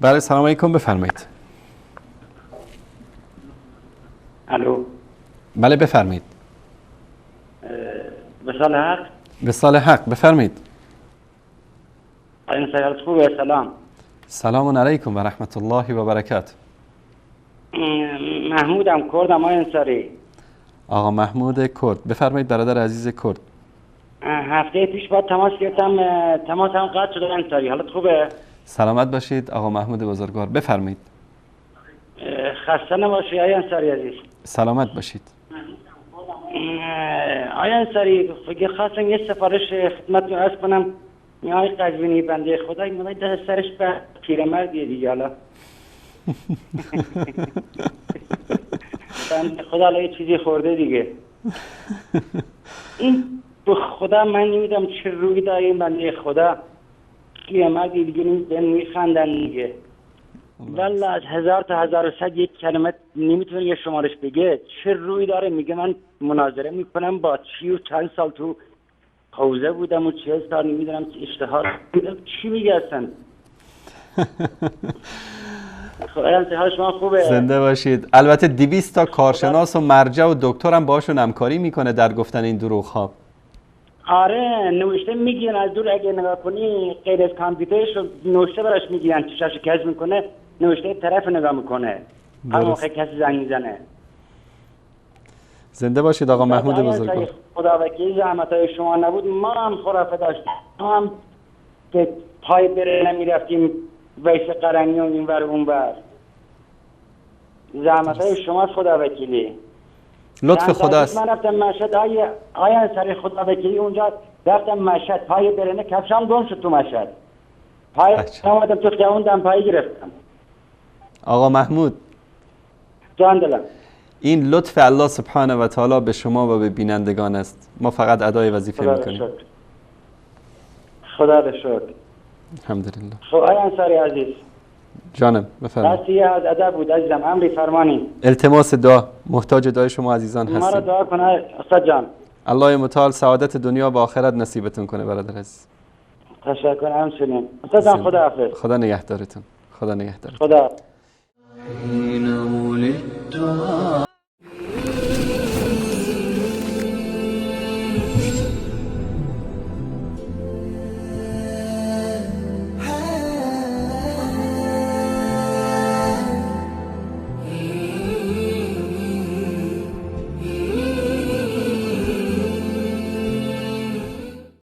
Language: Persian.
بله سلام علیکم، بفرمایید. الو. بله بفرمایید. وصال حق. وصال حق، بفرمایید. این سیارت خوبه. سلام. سلام علیکم و رحمت الله و برکاته. محمودم، کردم. انصاری. آقا محمود کرد، بفرمایید برادر عزیز کرد. هفته پیش با تماس گرفتم، تماسم قطع شده. انصاری حالت خوبه؟ سلامت باشید آقا محمود بزرگوار، بفرمایید. خسته نباشی آیا انصاری عزیز. سلامت باشید. آیا انصاری فکر خواستم یه سفارش خدمت رو عرض کنم. آقای قزوینی بنده خدا این مدت ده سرش به پیرمردیه دیگه. حالا بنده خدا حالا یه چیزی خورده دیگه. این به خدا من نمیدونم چه روی داره این بنده خدا. پیرمردی دیگه میخندن دیگه. والله از 1000 تا 1100 یک کلمه نمیتونه یه شمارش بگه. چه روی داره؟ میگه من مناظره میکنم با چی و چند سال تو حوزه بودم و 40 سال نمیدونم اشتهار. چی میگه اصلا؟ خب حال شما خوبه؟ زنده باشید. البته 200 تا کارشناس و مرجع و دکترم باشون همکاری میکنه در گفتن این دروغ ها. آره نوشته میگیرن از دور، اگه نگاه کنی غیر از کامپیوترش نوشته براش میگیرن، چشاش کج میکنه، نوشته طرف نگاه میکنه، هر موقع کسی زنگ میزنه. زنده باشید آقا محمود بزرگوار. خدا وکیل زحمتای شما نبود ما هم خرافه داشتیم، ما هم که پای بره نمیرفتیم ویس قرنی و این ور اون ور. زحمتای شما خدا وکیلی. لطف خداست. من رفتم مشهد، آیا سر خدا وکیلی اونجا رفتم مشهد، پای برنه کفشم گم شد تو مشهد. پای اومدم تو خیابون پای گرفتم. آقا محمود جان دلم، این لطف الله سبحانه و تعالی به شما و به بینندگان است. ما فقط ادای وظیفه میکنیم. خدا را شکر. الحمدلله. خب آیا انصاری عزیز جانم بفرمایید. دستی از ادب بود عزیزم، امری فرمانی. التماس دعا، محتاج دعای شما عزیزان هستیم. ما را دعا کنه استاد جان. الله متعال سعادت دنیا و آخرت نصیبتون کنه برادر عزیز. تشکر همچنین استاد جان. خدا حافظ. خدا نگهدارتون. خدا نگهدارتون. خدا.